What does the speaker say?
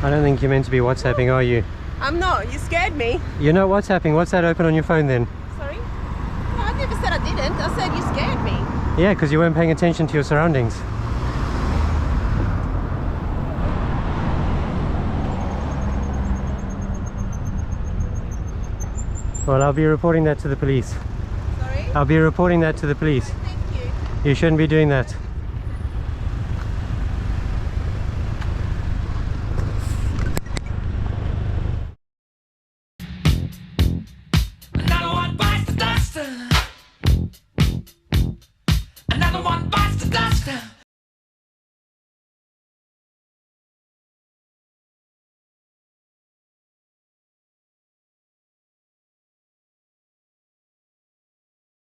I don't think you're meant to be WhatsApping, are you? I'm not. You scared me. You're not WhatsApping. What's that open on your phone then? Sorry? No, I never said I didn't. I said you scared me. Yeah, because you weren't paying attention to your surroundings. Well, I'll be reporting that to the police. Sorry? I'll be reporting that to the police. Thank you. You shouldn't be doing that.